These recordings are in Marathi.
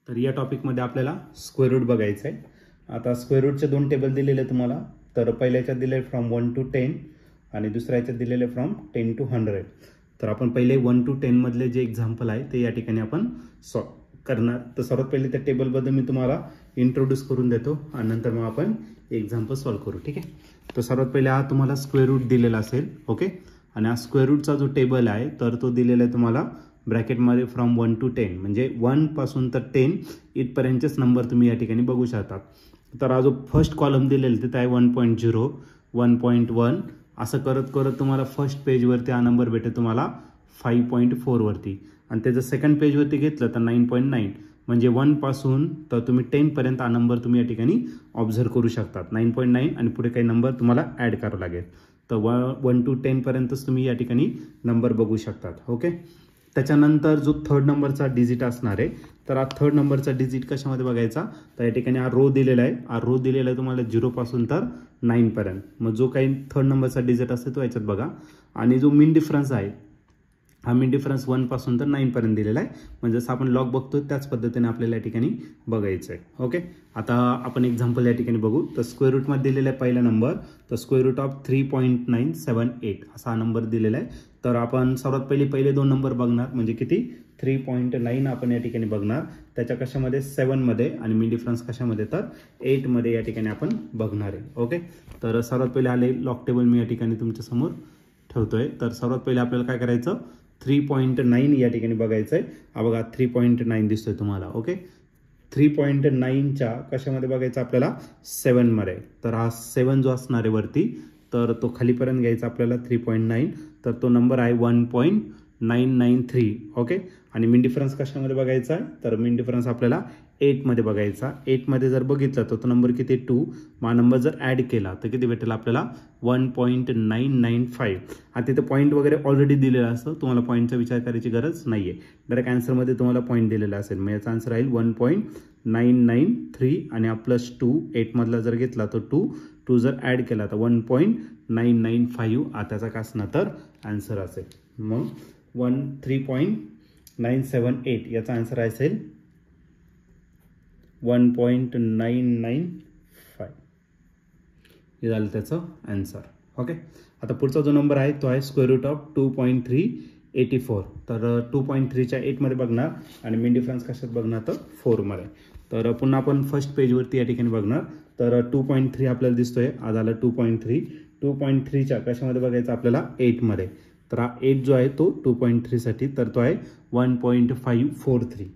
तर या टॉपिकमध्ये आपल्याला स्क्वेअर रूट बघायचं आहे. आता स्क्वेअर रूटचे दोन टेबल दिलेले तुम्हाला. तर पहिल्याच्यात दिले फ्रॉम 1 to 10 आणि दुसऱ्या याच्यात दिलेले फ्रॉम 10 to 100. तर आपण पहिले 1 to 10 मधले जे एक्झाम्पल आहे ते या ठिकाणी आपण सॉल्व करणार. तर सर्वात पहिले त्या टेबलबद्दल मी तुम्हाला इंट्रोड्यूस करून देतो आणि नंतर मग आपण एक्झाम्पल सॉल्व करू. ठीक आहे. तर सर्वात पहिले हा तुम्हाला स्क्वेअर रूट दिलेला असेल. ओके. आणि हा स्क्वेअर रूटचा जो टेबल आहे तर तो दिलेला आहे तुम्हाला ब्रॅकेटमध्ये फ्रॉम 1 to 10 म्हणजे 1 पासून तर 10 इथपर्यंतचेच नंबर तुम्ही या ठिकाणी बघू शकता. तर हा जो फर्स्ट कॉलम दिलेला तिथे आहे 1.0 1.1 असं करत करत तुम्हाला फर्स्ट पेजवरती हा नंबर भेटेल तुम्हाला 5.4 वरती. आणि त्याचं सेकंड पेजवरती घेतलं तर 9.9 म्हणजे 1 पासून तर तुम्ही 10 पर्यंत हा नंबर तुम्ही या ठिकाणी ऑब्झर्व करू शकतात. 9.9 आणि पुढे काही नंबर तुम्हाला ॲड करावं लागेल. तर 1 to 10 पर्यंतच तुम्ही या ठिकाणी नंबर बघू शकतात. ओके. त्याच्यानंतर जो थर्ड नंबरचा डिजिट असणार आहे तर हा थर्ड नंबरचा डिजिट कशामध्ये बघायचा तर या ठिकाणी हा रो दिलेला आहे. हा रो दिलेला आहे तुम्हाला 0 पासून तर 9 पर्यंत. मग जो काही थर्ड नंबरचा डिजिट असतो तो याच्यात बघा. आणि जो मीन डिफरन्स आहे हा मीन डिफरन्स 1 पासून तर 9 पर्यंत दिलेला आहे. म्हणजे जसं आपण लॉग बघतो त्याच पद्धतीने आपल्याला या ठिकाणी बघायचं आहे. ओके. आता आपण एक्झाम्पल या ठिकाणी बघू. तर स्क्वेअर रूटमध्ये दिलेला आहे पहिला नंबर तर स्क्वेअर रूट ऑफ 3.978 असा नंबर दिलेला आहे. तर आपण सर्वात पहिले दोन नंबर बघणार म्हणजे किती 3.9 आपण या ठिकाणी बघणार. त्याच्या कशामध्ये 7 मध्ये आणि मीन डिफरन्स कशामध्ये तर 8 मध्ये या ठिकाणी आपण बघणार आहे. ओके. तर सर्वात पहिले आले लॉग टेबल मी या ठिकाणी तुमच्या समोर ठेवतोय. तर सर्वात पहिले आपल्याला काय करायचं 3.9 या ठिकाणी बघायचं आहे. हा बघा 3.9 दिसतोय तुम्हाला. ओके. 3.9च्या कशामध्ये बघायचं आपल्याला 7 मध्ये. तर हा 7 जो असणार आहे वरती तर तो खालीपर्यंत घ्यायचा आपल्याला 3.9 तर तो नंबर आहे 1.993. ओके. आणि मीन डिफरन्स कशामध्ये बघायचा आहे तर मीन डिफरन्स आपल्याला 8 मध्ये बघायचा. 8 मध्ये जर बघितलं तर तो नंबर किती 2. मग नंबर जर ॲड केला तर किती भेटेल आपल्याला 1.995. आता तिथे पॉईंट वगैरे ऑलरेडी दिलेला असतं. तुम्हाला पॉईंटचा विचार करायची गरज नाही आहे. डायरेक्ट आन्सरमध्ये तुम्हाला पॉईंट दिलेला असेल. मग याचा आन्सर राहील 1.993 आणि हा प्लस 2 8 मधला जर घेतला तर 2 जर ॲड केला तर 1.995 त्याचा काय असणार तर आन्सर असेल. मग 3.978 याचा आन्सर असेल 1.995 हे झालं त्याचं आन्सर. ओके. आता पुढचा जो नंबर आहे तो आहे स्क्वेअर रूट ऑफ 2.384. तर 2.3च्या 8 मध्ये बघणार आणि मीन डिफरन्स कशात बघणार तर 4 मध्ये. तर पुन्हा आपण फर्स्ट पेजवरती या ठिकाणी बघणार. तर 2.3 आपल्याला दिसतोय. आज आला 2.3. 2.3च्या कशामध्ये बघायचं आपल्याला 8 मध्ये. तर हा 8 जो आहे तो 2.3 साठी तर तो आहे 1.543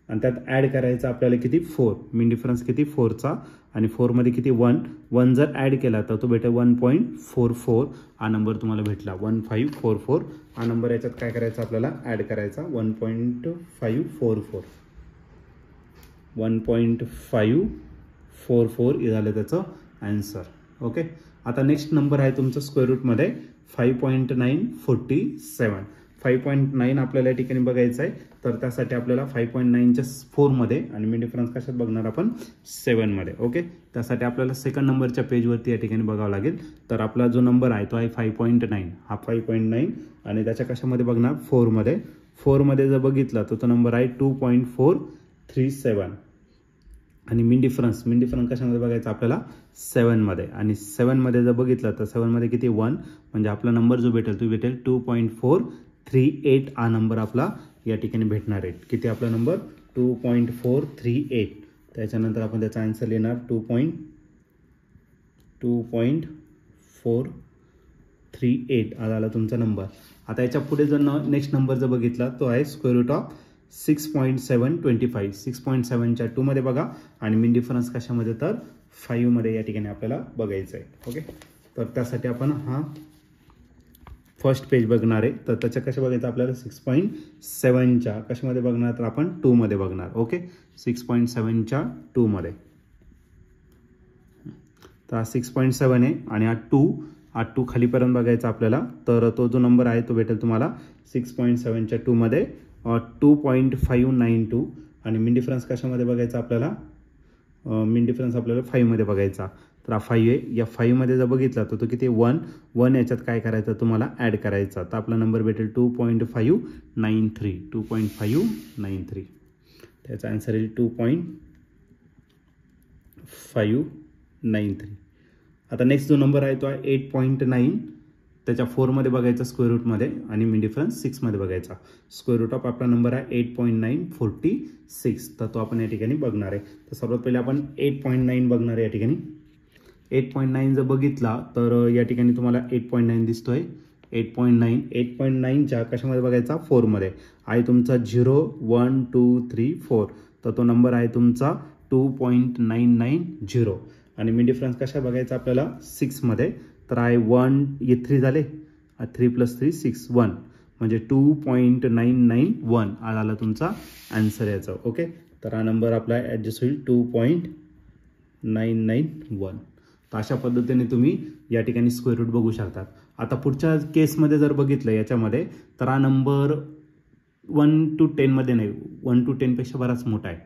आणि त्यात ॲड करायचा आपल्याला किती 4. मीन डिफरन्स किती 4चा आणि 4 मध्ये किती 1 जर ॲड केला तर तो भेटेल 1.44. हा नंबर तुम्हाला भेटला 1544. हा नंबर याच्यात काय करायचा आपल्याला ॲड करायचा 1.544 1.544 हे झालं त्याचं आन्सर. ओके. आता नेक्स्ट नंबर आहे तुमचं स्क्वेअर रूटमध्ये 5.947. 5.9 आपल्याला या ठिकाणी बघायचं आहे. तर त्यासाठी आपल्याला 5.9च्या 4 मध्ये आणि मीन डिफरन्स कशात बघणार आपण 7 मध्ये. ओके. त्यासाठी आपल्याला सेकंड नंबरच्या पेजवरती या ठिकाणी बघावं लागेल. तर आपला जो नंबर आहे तो आहे 5.9. हा 5.9 आणि त्याच्या कशामध्ये बघणार 4 मध्ये. 4 मध्ये जर बघितला तर तो नंबर आहे 2.437 आणि मीन डिफरन्स कशामध्ये बघायचा आपल्याला 7 मध्ये. आणि 7 मध्ये जर बघितलं तर 7 मध्ये किती 1 म्हणजे आपला नंबर जो भेटेल तो भेटेल 2.438. हा नंबर आपला या ठिकाणी भेटणार आहे. किती आपला नंबर 2.438. त्याच्यानंतर आपण त्याचा आन्सर लिहिणार 2.438 हा झाला तुमचा नंबर. आता याच्या पुढे जर नेक्स्ट नंबर जर बघितला तो आहे स्क्वेअर रूट ऑफ 6.725. 6.7च्या 2 मध्ये बघा आणि मीन डिफरन्स कशामध्ये तर 5 मध्ये या ठिकाणी आपल्याला बघायचं आहे. ओके. तर त्यासाठी आपण हा फर्स्ट पेज बघणार आहे. तर त्याच्या कशा बघायचं आपल्याला 6.7च्या कशामध्ये बघणार तर आपण 2 मध्ये बघणार. ओके. 6.7च्या 2 मध्ये. तर हा 6.7 आहे आणि हा 2 खालीपर्यंत बघायचा आपल्याला. तर तो जो नंबर आहे तो भेटेल तुम्हाला 6.7च्या 2 मध्ये 2.592 आणि मीन डिफरन्स कशामध्ये बघायचा आपल्याला मीन डिफरन्स आपल्याला 5 मध्ये बघायचा. तर हा 5 आहे. या 5 मध्ये जर बघितला तर तो किती 1 याच्यात काय करायचं तुम्हाला ॲड करायचा. तर आपला नंबर भेटेल 2.593. त्याचा आन्सर येईल 2.593. आता नेक्स्ट जो नंबर आहे तो आहे 8.9. त्याच्या 4मध्ये बघायचा स्क्वेअर रूटमध्ये आणि मीन डिफरन्स 6मध्ये बघायचा. स्क्वेअर रूट ऑफ आपला नंबर आहे 8.946. तर तो आपण या ठिकाणी बघणार आहे. तर सर्वात पहिले आपण 8.9 बघणार आहे या ठिकाणी. 8.9 जर बघितला तर या ठिकाणी तुम्हाला 8.9 दिसतोय. 8.9च्या कशामध्ये बघायचा 4मध्ये आहे तुमचा 0 1 2 3 4. तर तो नंबर आहे तुमचा 2.990. आणि मीन डिफरन्स कशा बघायचा आपल्याला 6मध्ये. तर आहे 1 ये 3 झाले 3 + 3 6 1 म्हणजे 2.991 आला तुमचा आन्सर याचा. ओके, तर हा नंबर आपला ॲडजस्ट होईल 2.991. तर अशा पद्धतीने तुम्ही या ठिकाणी स्क्वेअर रूट बघू शकतात. आता पुढच्या केसमध्ये जर बघितलं याच्यामध्ये तर हा नंबर 1 to 10 मध्ये नाही, 1 to 10 पेक्षा बराच मोठा आहे,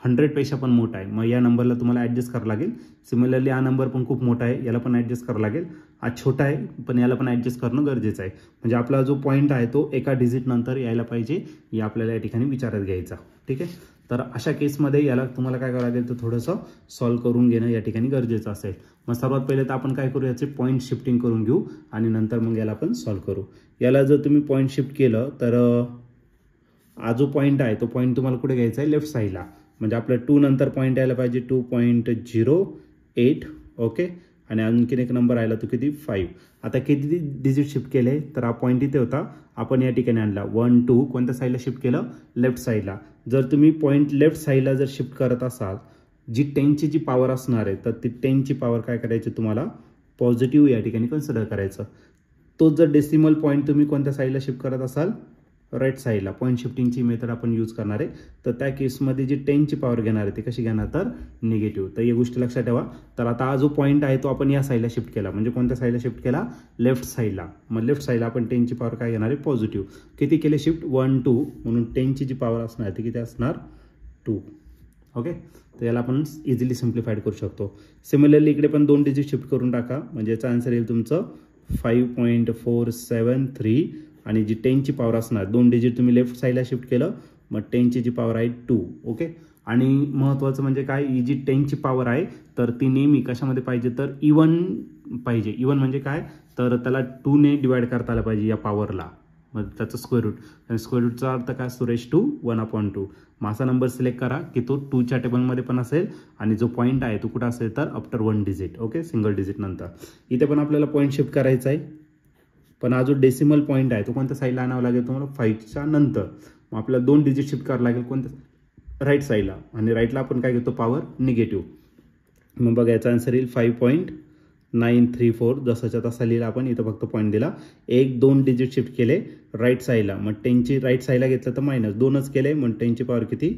100 पेक्षा पण मोठा आहे. मग या नंबरला तुम्हाला ॲडजस्ट करावं लागेल. सिमिलरली हा नंबर पण खूप मोठा आहे, याला पण ॲडजस्ट करावं लागेल. हा छोटा आहे पण याला पण ॲडजस्ट करणं गरजेचं आहे. म्हणजे आपला जो पॉईंट आहे तो एका डिजिट नंतर यायला पाहिजे, हे आपल्याला या ठिकाणी विचारात घ्यायचा. ठीक आहे, तर अशा केसमध्ये याला तुम्हाला काय करावं लागेल तर थोडंसं सॉल्व्ह करून घेणं या ठिकाणी गरजेचं असेल. मग सर्वात पहिले तर आपण काय करू, याचे पॉईंट शिफ्टिंग करून घेऊ आणि नंतर मग याला आपण सॉल्व्ह करू. याला जर तुम्ही पॉईंट शिफ्ट केलं तर हा जो पॉईंट आहे तो पॉईंट तुम्हाला कुठे घ्यायचा आहे, लेफ्ट साईडला. म्हणजे आपलं 2 नंतर पॉईंट यायला पाहिजे 2.08. ओके, आणि आणखीन एक नंबर आला तो किती 5. आता किती डिजिट शिफ्ट केले तर हा पॉईंट इथे होता, आपण या ठिकाणी आणला 1 2 कोणत्या साईडला शिफ्ट केलं, लेफ्ट साईडला. जर तुम्ही पॉईंट लेफ्ट साईडला जर शिफ्ट करत असाल, जी 10ची जी पॉवर असणार आहे तर ती 10ची पॉवर काय करायची तुम्हाला पॉझिटिव्ह या ठिकाणी कन्सिडर करायचं. तो जर डेसिमल पॉईंट तुम्ही कोणत्या साईडला शिफ्ट करत असाल, राईट साईडला. पॉईंट शिफ्टिंगची मेथड आपण यूज करणार आहे. तर त्या केसमध्ये जी 10ची पॉवर घेणार आहे ती कशी घेणार तर निगेटिव्ह. तर या गोष्टी लक्षात ठेवा. तर आता हा जो पॉईंट आहे तो आपण या साईडला शिफ्ट केला, म्हणजे कोणत्या साईडला शिफ्ट केला, लेफ्ट साईडला. मग लेफ्ट साईडला आपण 10ची पॉवर काय घेणार आहे पॉझिटिव्ह. किती केले शिफ्ट 1 2, म्हणून 10ची जी पॉवर असणार ती किती असणार 2. ओके, तर याला आपण इझिली सिम्प्लिफाईड करू शकतो. सिमिलरली इकडे पण 2 डिजिट शिफ्ट करून टाका, म्हणजे याचा आन्सर येईल तुमचं 5.473. आणि जी 10ची पॉवर असणार 2 डिजिट तुम्ही लेफ्ट साईडला शिफ्ट केलं, मग 10ची जी पॉवर आहे 2. ओके, आणि महत्त्वाचं म्हणजे काय, ही जी 10ची पॉवर आहे तर ती नेहमी कशामध्ये पाहिजे तर इवन पाहिजे. इवन म्हणजे काय तर त्याला 2ने डिवाइड करता आलं पाहिजे या पॉवरला, मग त्याचं स्क्वेअर रूट. आणि स्क्वेअर रूटचा अर्थ काय, सुरेश 2 1/2. मग असा नंबर सिलेक्ट करा की तो 2च्या टेबलमध्ये पण असेल आणि जो पॉईंट आहे तो कुठं असेल तर after 1 digit. Okay, single digit नंतर. इथे पण आपल्याला पॉईंट शिफ्ट करायचा आहे, पण हा जो डेसिमल पॉईंट आहे तो कोणत्या साईडला आणावा लागेल तुम्हाला 5च्या नंतर. मग आपल्याला 2 डिजिट शिफ्ट करावं लागेल कोणत्या, राईट साईडला. आणि राईटला आपण काय घेतो पॉवर निगेटिव्ह. मग बघा याचा आन्सर येईल 5.934. जसाच्या तसा लिहिला आपण, इथं फक्त पॉईंट दिला. 1 2 डिजिट शिफ्ट केले राईट साईडला, मग 10ची राईट साईडला घेतलं तर मायनस 2च केले, मग 10ची पॉवर किती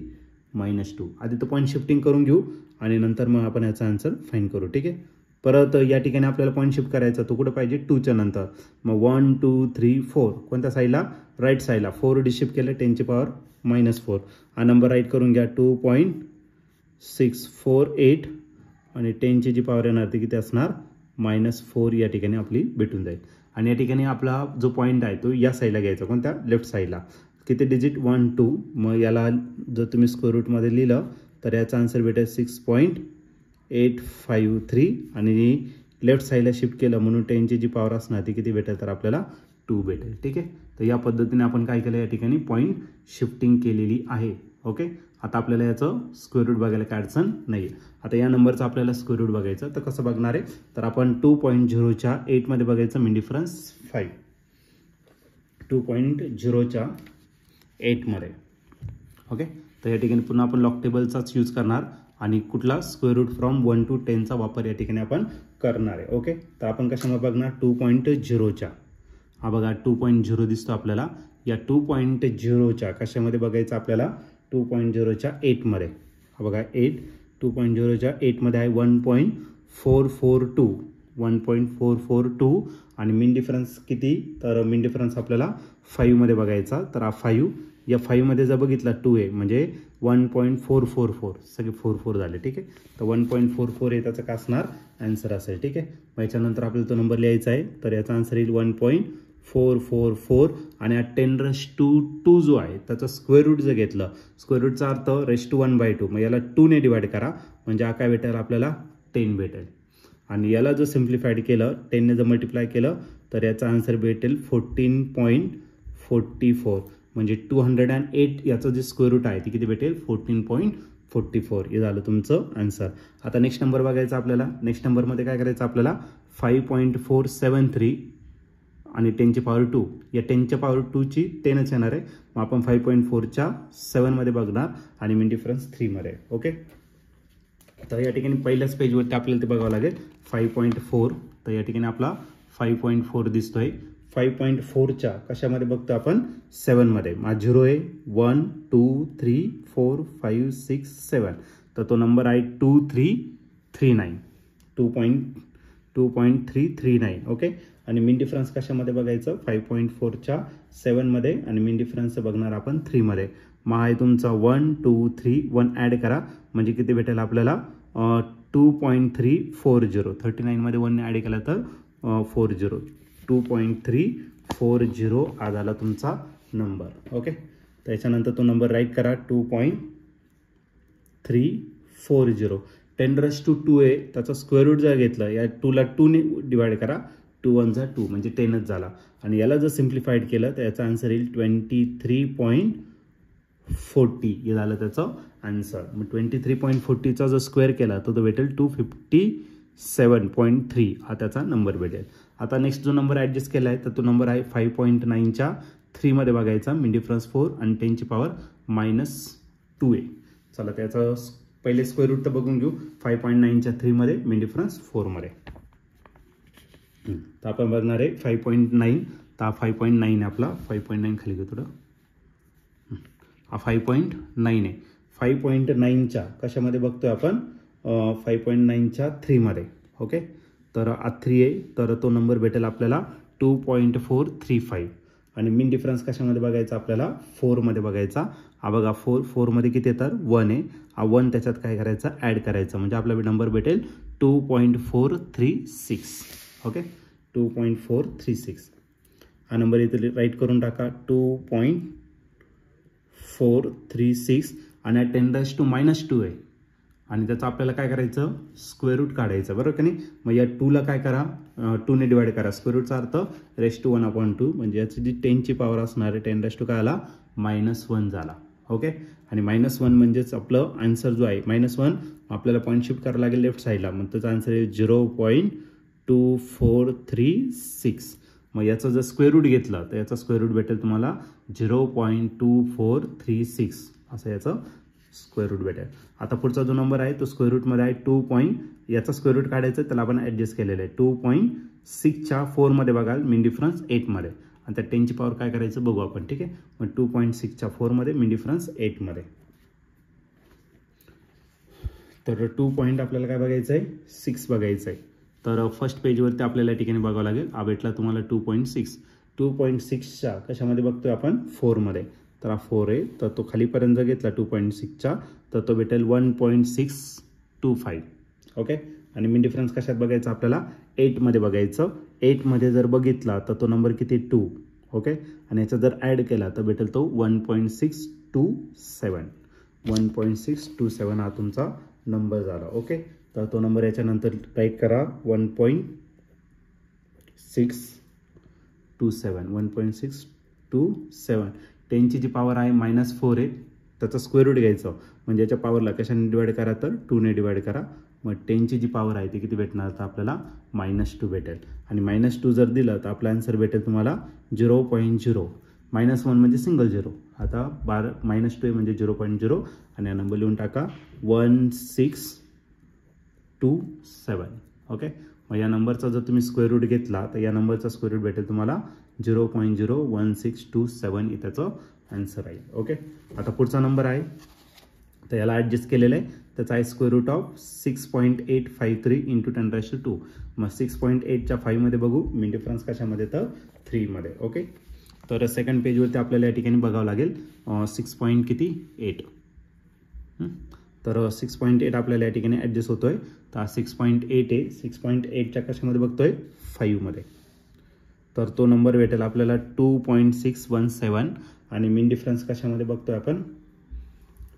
-2. आधी तर पॉईंट शिफ्टिंग करून घेऊ आणि नंतर मग आपण याचा आन्सर फाईंड करू. ठीक आहे, परत या ठिकाणी आपल्याला पॉईंट शिफ्ट करायचा, तो कुठं पाहिजे 2च्या नंतर. मग 1 2 3 4 कोणत्या साईडला, राईट साईडला. 4 डिजिट शिफ्ट केलं, 10ची पॉवर -4. हा नंबर राईट करून घ्या 2.648 आणि 10ची जी पॉवर येणार ती किती असणार -4 या ठिकाणी आपली भेटून जाईल. आणि या ठिकाणी आपला जो पॉईंट आहे तो या साईडला घ्यायचा, कोणत्या, लेफ्ट साईडला. किती डिजिट 1 2. मग याला जर तुम्ही स्क्वेअर रूटमध्ये लिहिलं तर याचा आन्सर भेटेल 6.853 आणि लेफ्ट साईडला शिफ्ट केलं म्हणून 10ची जी पॉवर असणार ती किती भेटेल तर आपल्याला 2 भेटेल. ठीक आहे, तर या पद्धतीने आपण काय केलं या ठिकाणी पॉईंट शिफ्टिंग केलेली आहे. ओके, आता आपल्याला याचं स्क्वेअर रूट बघायला काय अडचण नाही. आता या नंबरचं आपल्याला स्क्वेअर रूट बघायचं, तर कसं बघणार आहे तर आपण 2.0च्या 8 मध्ये बघायचं मीन डिफरन्स 5. 2.0च्या 8 मध्ये. ओके, तर या ठिकाणी पुन्हा आपण लॉग टेबलचाच यूज करणार आणि कुठला स्क्वेअर रूट फ्रॉम 1 to 10चा वापर या ठिकाणी आपण करणार आहे. ओके, तर आपण कशामध्ये बघणार 2.0च्या. हा बघा 2.0 दिसतो आपल्याला. या 2.0च्या कशामध्ये बघायचं आपल्याला 2.0च्या 8 मध्ये. हा बघा 8 2.0च्या 8 मध्ये आहे 1.442. 1.442 आणि मीन डिफरन्स किती तर मीन डिफरन्स आपल्याला 5 मध्ये बघायचा. तर हा 5 या 5 मध्ये जर बघितला 2 आहे म्हणजे 1.444 सगळे 4 झाले. ठीक आहे, तर 1.44 हे त्याचं काय असणार आन्सर असेल. ठीक आहे, मग याच्यानंतर आपल्याला तो नंबर लिहायचा आहे, तर याचा आन्सर येईल 1.4 444 आणि हा 10⁻²2 जो आहे त्याचा स्क्वेअर रूट जर घेतलं, स्क्वेअर रूटचा अर्थ (1/2). मग याला 2 ने डिवाइड करा म्हणजे हा काय भेटेल आपल्याला 10 भेटेल. आणि याला जर सिम्प्लिफाईड केलं 10 ने जर मल्टिप्लाय केलं तर याचा आन्सर भेटेल 14.44 म्हणजे 208 याचं जे स्क्वेअर रूट आहे ती किती भेटेल 14.44. हे झालं तुमचं आन्सर. आता नेक्स्ट नंबर बघायचा आपल्याला. नेक्स्ट नंबरमध्ये काय करायचं आपल्याला 5.473 आणि 10⁻². या 10⁻² ची 10च येणार आहे. मग आपण 5.4च्या 7मध्ये बघणार आणि मीन डिफरन्स 3 मध्ये. ओके, तर या ठिकाणी पहिल्याच पेजवरती आपल्याला ते बघावं लागेल 5.4. तर या ठिकाणी आपला 5.4 दिसतोय. 5.4च्या कशामध्ये बघतो आपण 7मध्ये. मग 0 आहे 1 2 3 4 5 6 7. तर तो नंबर आहे 2339 2.339. ओके, आणि मीन डिफरन्स कशामध्ये बघायचं 5.4च्या 7मध्ये आणि मीन डिफरन्स बघणार आपण 3 मध्ये. मग आहे तुमचा 1 2 3 1 ॲड करा म्हणजे किती भेटेल आपल्याला 2.340. 39 मध्ये 1 ॲड केला तर 40. 2.340 हा झाला तुमचा नंबर. ओके, त्याच्यानंतर तो नंबर राईट करा 2.340. 10⁻² आहे त्याचा स्क्वेअर रूट जर घेतलं या 2ला 2 ने डिवाइड करा 2 1 जा 2 म्हणजे 10च झाला. आणि याला जर सिम्प्लिफाईड केलं तर याचा आन्सर येईल 23.40. हे झालं त्याचं आन्सर. मग 23.40चा जर स्क्वेअर केला तर तो भेटेल 257.3 हा त्याचा नंबर भेटेल. आता नेक्स्ट जो नंबर ॲडजस्ट केला आहे तर तो नंबर आहे 5.9च्या 3 मध्ये बघायचा. मीन डिफरन्स 4 आणि 10⁻². चला त्याचा पहिले स्क्वेअर रूट तर बघून घेऊ. 5.9च्या 3 मध्ये मीन डिफरन्स 4 मध्ये. तर आपण बघणार आहे 5.9. तर 5.9 आपला 5.9 खाली घेऊ थोडं. हा 5.9 आहे. 5.9च्या कशामध्ये बघतोय आपण 5.9च्या 3 मध्ये. ओके, तर 3 आहे तर तो नंबर भेटेल आपल्याला 2.435. आणि मीन डिफरन्स कशामध्ये बघायचा आपल्याला 4 मध्ये बघायचा. हा बघा 4 मध्ये किती येतात 1 आहे. हा 1 त्याच्यात काय करायचं ॲड करायचं म्हणजे आपला नंबर भेटेल 2.436. ओके, 2.436 हा नंबर इथे राईट करून टाका 2.436. आणि 10⁻² आहे आणि त्याचं आपल्याला काय करायचं स्क्वेअर रूट काढायचं, बरोबर का नाही. मग या 2ला काय करा 2 ने डिवाइड करा. स्क्वेअर रूटचा अर्थ (1/2) म्हणजे याची जी 10ची पॉवर असणार आहे 10⁻² काय आला -1 झाला. ओके, आणि -1 म्हणजेच आपलं आन्सर जो आहे -1 आपल्याला पॉईंट शिफ्ट करावं लागेल लेफ्ट साईडला. मग त्याचा आन्सर आहे 0.2436. मग याचा जर स्क्वेअर रूट घेतला तर याचा स्क्वेअर रूट भेटेल तुम्हाला 0.2436 असं याचं स्क्वेअर रूट भेटेल. आता पुढचा जो नंबर आहे तो स्क्वेअर रूटमध्ये आहे 2. याचा स्क्वेअर रूट काढायचं त्याला आपण ॲडजस्ट केलेलं आहे. 2.6च्या 4 मध्ये बघाल मीन डिफरन्स 8 मध्ये आणि त्या 10ची पॉवर काय करायचं बघू आपण. ठीक आहे, मग 2.6च्या 4 मध्ये मीन डिफरन्स 8 मध्ये. तर 2 पॉईंट आपल्याला काय बघायचं आहे 6 बघायचं आहे. तर फर्स्ट पेजवरती आपल्याला या ठिकाणी बघावं लागेल. हा भेटला तुम्हाला 2.6. 2.6च्या कशामध्ये बघतोय आपण 4 मध्ये. तर हा 4 आहे तर तो खालीपर्यंत जर घेतला 2.6च्या तर तो भेटेल 1.625. ओके, आणि मीन डिफरन्स कशात बघायचं आपल्याला 8 मध्ये बघायचं. 8 मध्ये जर बघितला तर तो नंबर किती 2. ओके, आणि याचा जर ॲड केला तर भेटेल तो 1.627. 1.627 हा तुमचा नंबर झाला. ओके, तर तो नंबर याच्यानंतर टाईप करा 1.627. 1.627. 10ची जी पॉवर आहे -4 आहे त्याचा स्क्वेअर रूट घ्यायचं म्हणजे याच्या पॉवरला कशाने डिवाइड करा तर 2 ने डिवाइड करा. मग 10ची जी पॉवर आहे ती किती भेटणार तर आपल्याला -2 भेटेल. आणि -2 जर दिलं तर आपला आन्सर भेटेल तुम्हाला 0.0. -1 म्हणजे सिंगल 0. आता -2 म्हणजे 0.0 आणि हा नंबर लिहून टाका 1627. ओके, मग या नंबरचा जर तुम्ही स्क्वेअर रूट घेतला तर या नंबरचा स्क्वेअर रूट भेटेल तुम्हाला 0.01627. त्याचं आन्सर आहे. ओके, आता पुढचा नंबर आहे तर याला ॲडजस्ट केलेलं आहे. त्याचा आहे स्क्वेअर रूट ऑफ 6.853 × 10⁻². मग 6.8च्या 5 मध्ये बघू. मीन डिफरन्स कशामध्ये तर 3 मध्ये. ओके, तर सेकंड पेजवरती आपल्याला या ठिकाणी बघावं लागेल 6.8. तर 6.8 आपल्याला या ठिकाणी ॲडजस्ट होतोय. तर 6.8 आहे. 6.8च्या कशामध्ये बघतोय 5 मध्ये. तर तो नंबर भेटेल आपल्याला 2.617 आणि मीन डिफरन्स कशामध्ये बघतोय आपण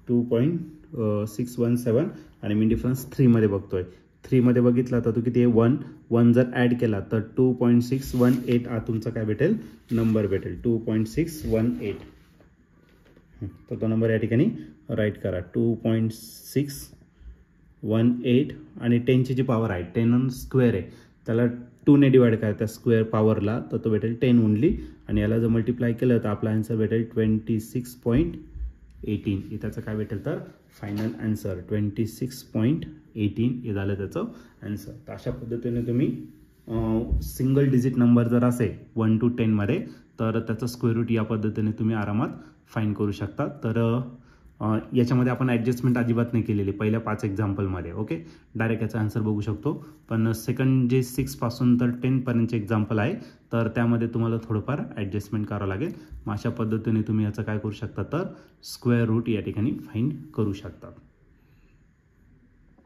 2.617 आणि मीन डिफरन्स 3 मध्ये बघतोय. 3 मध्ये बघितला तर तो किती आहे 1 जर ॲड केला तर 2.618 हा तुमचा काय भेटेल नंबर भेटेल 2.618. तर तो नंबर या ठिकाणी राईट करा 2.618 आणि 10ची जी पॉवर आहे 10 स्क्वेअर आहे त्याला 2 ने डिवाइड करायचा स्क्वेअर पॉवरला तर तो भेटेल 10 ओनली आणि याला जर मल्टिप्लाय केलं तर आपला आन्सर भेटेल 26.18. हे त्याचं काय भेटेल तर फायनल आन्सर 26.18 हे झालं त्याचं आन्सर. तर अशा पद्धतीने तुम्ही सिंगल डिजिट नंबर जर असेल 1 to 10 मध्ये तर त्याचं स्क्वेअर रूट या पद्धतीने तुम्ही आरामात फाइंड करू शकता. तर याच्यामध्ये आपण ॲडजस्टमेंट अजिबात नाही केलेली पहिल्या 5 एक्झाम्पलमध्ये. ओके, डायरेक्ट याचा आन्सर बघू शकतो. पण सेकंड जे 6 पासून तर 10 पर्यंतचे एक्झाम्पल आहे तर त्यामध्ये तुम्हाला थोडंफार ॲडजस्टमेंट करावं लागेल. मग अशा पद्धतीने तुम्ही याचं काय करू शकता तर स्क्वेअर रूट या ठिकाणी फाइंड करू शकता.